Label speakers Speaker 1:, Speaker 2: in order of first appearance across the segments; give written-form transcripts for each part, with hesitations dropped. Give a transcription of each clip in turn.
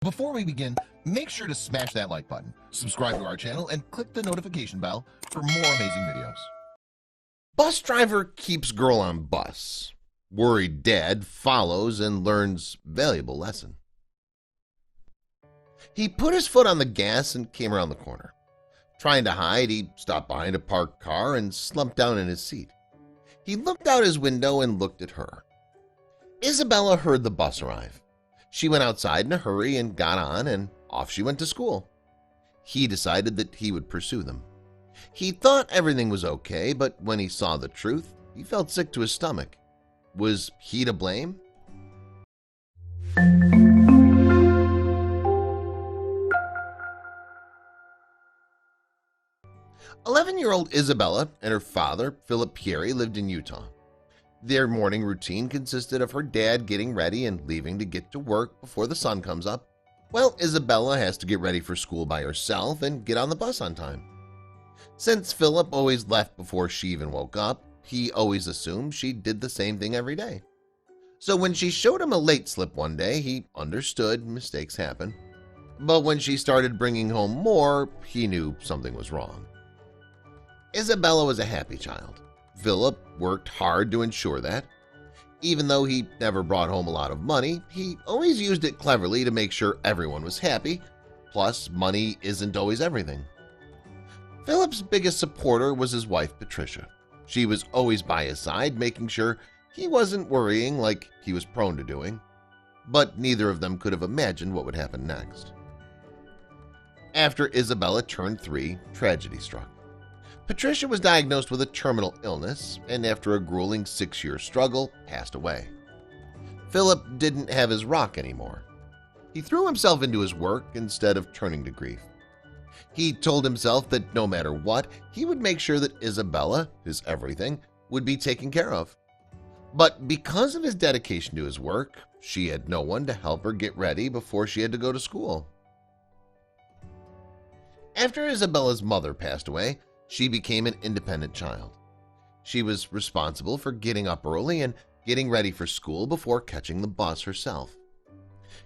Speaker 1: Before we begin, make sure to smash that like button, subscribe to our channel, and click the notification bell for more amazing videos.
Speaker 2: Bus driver keeps girl on bus. Worried dad follows and learns valuable lesson. He put his foot on the gas and came around the corner. Trying to hide, he stopped behind a parked car and slumped down in his seat. He looked out his window and looked at her. Isabella heard the bus arrive. She went outside in a hurry and got on, and off she went to school. He decided that he would pursue them. He thought everything was okay, but when he saw the truth, he felt sick to his stomach. Was he to blame? "11-year-old Isabella and her father, Philip Pieri, lived in Utah. Their morning routine consisted of her dad getting ready and leaving to get to work before the sun comes up, while Isabella has to get ready for school by herself and get on the bus on time. Since Philip always left before she even woke up, he always assumed she did the same thing every day. So when she showed him a late slip one day, he understood mistakes happen. But when she started bringing home more, he knew something was wrong. Isabella was a happy child. Philip worked hard to ensure that. Even though he never brought home a lot of money, he always used it cleverly to make sure everyone was happy. Plus, money isn't always everything. Philip's biggest supporter was his wife, Patricia. She was always by his side, making sure he wasn't worrying like he was prone to doing. But neither of them could have imagined what would happen next. After Isabella turned 3, tragedy struck. Patricia was diagnosed with a terminal illness and after a grueling 6-year struggle, passed away. Philip didn't have his rock anymore. He threw himself into his work instead of turning to grief. He told himself that no matter what, he would make sure that Isabella, his everything, would be taken care of. But because of his dedication to his work, she had no one to help her get ready before she had to go to school. After Isabella's mother passed away, she became an independent child. She was responsible for getting up early and getting ready for school before catching the bus herself.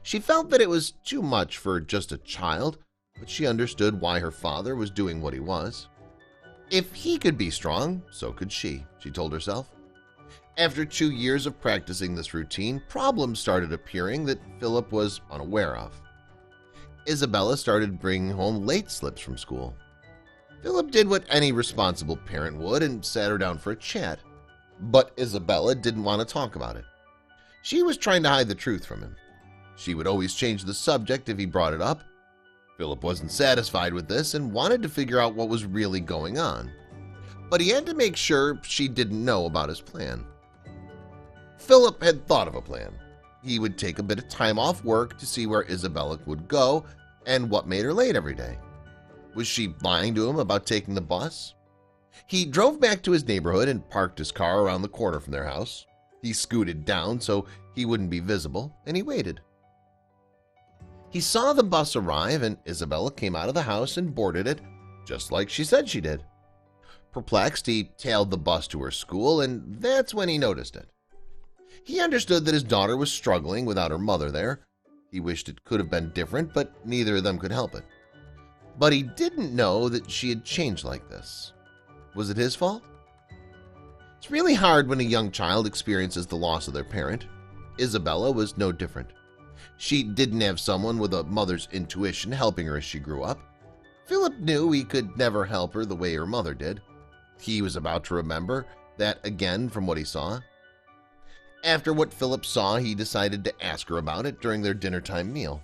Speaker 2: She felt that it was too much for just a child, but she understood why her father was doing what he was. If he could be strong, so could she told herself. After 2 years of practicing this routine, problems started appearing that Philip was unaware of. Isabella started bringing home late slips from school. Philip did what any responsible parent would and sat her down for a chat. But Isabella didn't want to talk about it. She was trying to hide the truth from him. She would always change the subject if he brought it up. Philip wasn't satisfied with this and wanted to figure out what was really going on. But he had to make sure she didn't know about his plan. Philip had thought of a plan. He would take a bit of time off work to see where Isabella would go and what made her late every day. Was she lying to him about taking the bus? He drove back to his neighborhood and parked his car around the corner from their house. He scooted down so he wouldn't be visible, and he waited. He saw the bus arrive, and Isabella came out of the house and boarded it, just like she said she did. Perplexed, he tailed the bus to her school, and that's when he noticed it. He understood that his daughter was struggling without her mother there. He wished it could have been different, but neither of them could help it. But he didn't know that she had changed like this. Was it his fault? It's really hard when a young child experiences the loss of their parent. Isabella was no different. She didn't have someone with a mother's intuition helping her as she grew up. Philip knew he could never help her the way her mother did. He was about to remember that again from what he saw. After what Philip saw, he decided to ask her about it during their dinner-time meal.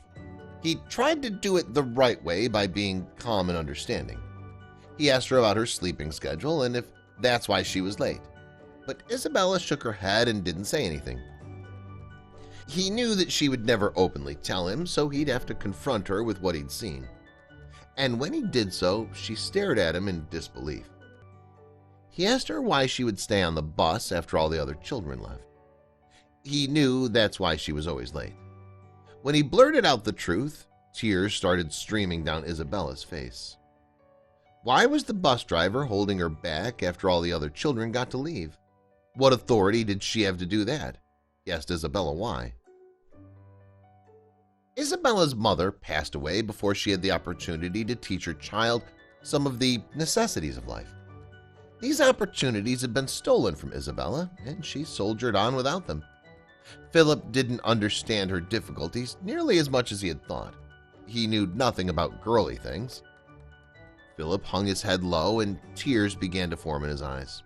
Speaker 2: He tried to do it the right way by being calm and understanding. He asked her about her sleeping schedule and if that's why she was late. But Isabella shook her head and didn't say anything. He knew that she would never openly tell him, so he'd have to confront her with what he'd seen. And when he did so, she stared at him in disbelief. He asked her why she would stay on the bus after all the other children left. He knew that's why she was always late. When he blurted out the truth, tears started streaming down Isabella's face. Why was the bus driver holding her back after all the other children got to leave? What authority did she have to do that? He asked Isabella why. Isabella's mother passed away before she had the opportunity to teach her child some of the necessities of life. These opportunities had been stolen from Isabella, and she soldiered on without them. Philip didn't understand her difficulties nearly as much as he had thought. He knew nothing about girly things. Philip hung his head low and tears began to form in his eyes.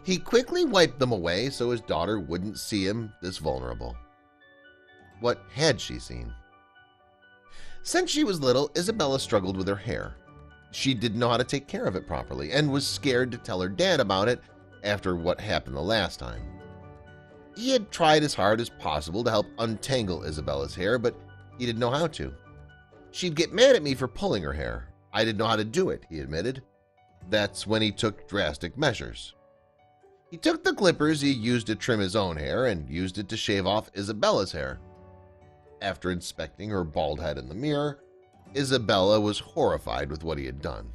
Speaker 2: He quickly wiped them away so his daughter wouldn't see him this vulnerable. What had she seen? Since she was little, Isabella struggled with her hair. She didn't know how to take care of it properly and was scared to tell her dad about it after what happened the last time. He had tried as hard as possible to help untangle Isabella's hair, but he didn't know how to. She'd get mad at me for pulling her hair. I didn't know how to do it, he admitted. That's when he took drastic measures. He took the clippers he used to trim his own hair and used it to shave off Isabella's hair. After inspecting her bald head in the mirror, Isabella was horrified with what he had done.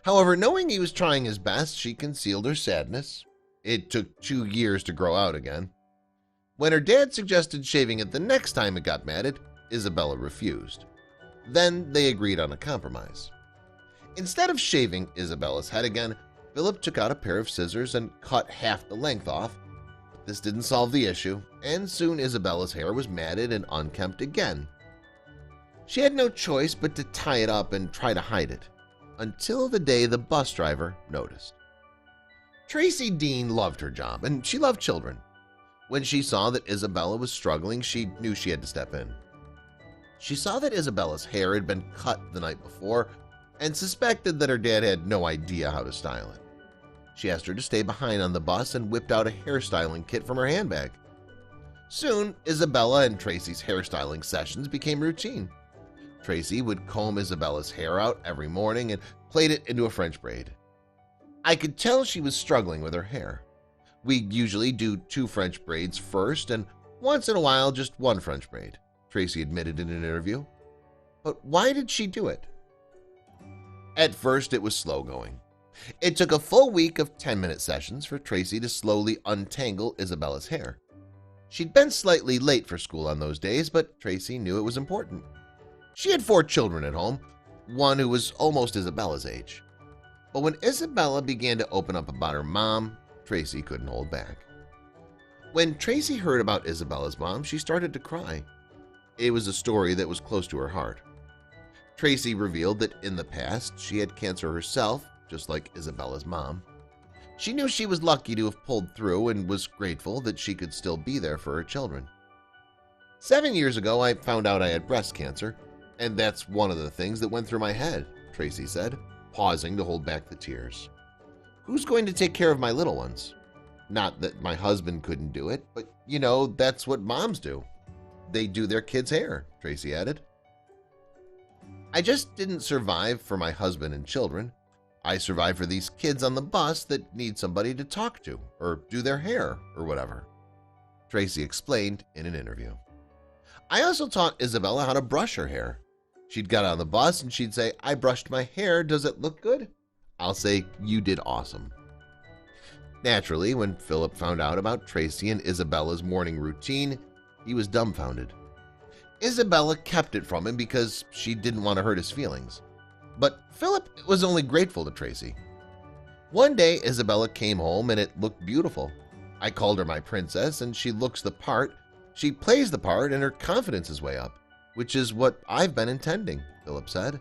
Speaker 2: However, knowing he was trying his best, she concealed her sadness. It took 2 years to grow out again. When her dad suggested shaving it the next time it got matted, Isabella refused. Then they agreed on a compromise. Instead of shaving Isabella's head again, Philip took out a pair of scissors and cut half the length off. This didn't solve the issue, and soon Isabella's hair was matted and unkempt again. She had no choice but to tie it up and try to hide it, until the day the bus driver noticed. Tracy Dean loved her job, and she loved children. When she saw that Isabella was struggling, she knew she had to step in. She saw that Isabella's hair had been cut the night before and suspected that her dad had no idea how to style it. She asked her to stay behind on the bus and whipped out a hairstyling kit from her handbag. Soon, Isabella and Tracy's hairstyling sessions became routine. Tracy would comb Isabella's hair out every morning and plait it into a French braid. I could tell she was struggling with her hair. We usually do 2 French braids first and once in a while just 1 French braid, Tracy admitted in an interview. But why did she do it? At first, it was slow going. It took a full week of 10-minute sessions for Tracy to slowly untangle Isabella's hair. She'd been slightly late for school on those days, but Tracy knew it was important. She had 4 children at home, one who was almost Isabella's age. But when Isabella began to open up about her mom, Tracy couldn't hold back. When Tracy heard about Isabella's mom, she started to cry. It was a story that was close to her heart. Tracy revealed that in the past she had cancer herself, just like Isabella's mom. She knew she was lucky to have pulled through and was grateful that she could still be there for her children. 7 years ago, I found out I had breast cancer, and that's one of the things that went through my head, Tracy said, pausing to hold back the tears. Who's going to take care of my little ones? Not that my husband couldn't do it, but you know, that's what moms do. They do their kids' hair, Tracy added. I just didn't survive for my husband and children. I survived for these kids on the bus that need somebody to talk to or do their hair or whatever, Tracy explained in an interview. I also taught Isabella how to brush her hair. She'd get on the bus and she'd say, "I brushed my hair. Does it look good?" I'll say, "You did awesome." Naturally, when Philip found out about Tracy and Isabella's morning routine, he was dumbfounded. Isabella kept it from him because she didn't want to hurt his feelings. But Philip was only grateful to Tracy. One day, Isabella came home and it looked beautiful. I called her my princess and she looks the part, she plays the part, and her confidence is way up, which is what I've been intending, Philip said.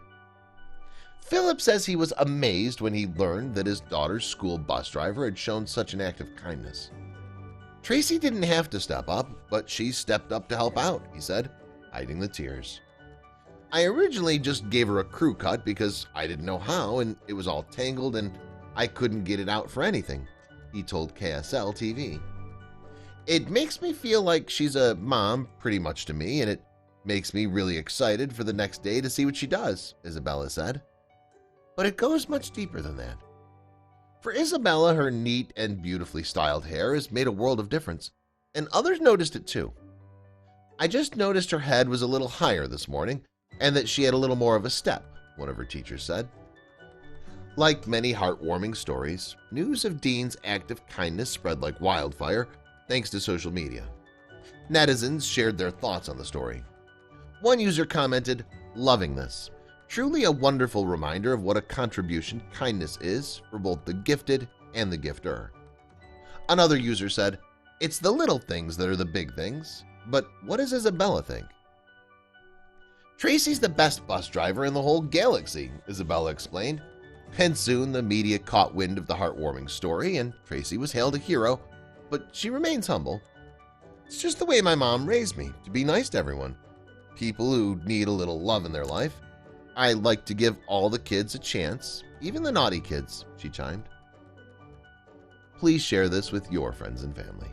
Speaker 2: Philip says he was amazed when he learned that his daughter's school bus driver had shown such an act of kindness. Tracy didn't have to step up, but she stepped up to help out, he said, hiding the tears. I originally just gave her a crew cut because I didn't know how and it was all tangled and I couldn't get it out for anything, he told KSL TV. It makes me feel like she's a mom pretty much to me, and it makes me really excited for the next day to see what she does, Isabella said. But it goes much deeper than that. For Isabella, her neat and beautifully styled hair has made a world of difference, and others noticed it too. I just noticed her head was a little higher this morning and that she had a little more of a step, one of her teachers said. Like many heartwarming stories, news of Dean's act of kindness spread like wildfire thanks to social media. Netizens shared their thoughts on the story. One user commented, "Loving this. Truly a wonderful reminder of what a contribution kindness is for both the gifted and the gifter." Another user said, "It's the little things that are the big things, but what does Isabella think?" "Tracy's the best bus driver in the whole galaxy," Isabella explained. And soon the media caught wind of the heartwarming story, and Tracy was hailed a hero, but she remains humble. "It's just the way my mom raised me, to be nice to everyone. People who need a little love in their life. I like to give all the kids a chance, even the naughty kids," she chimed. Please share this with your friends and family.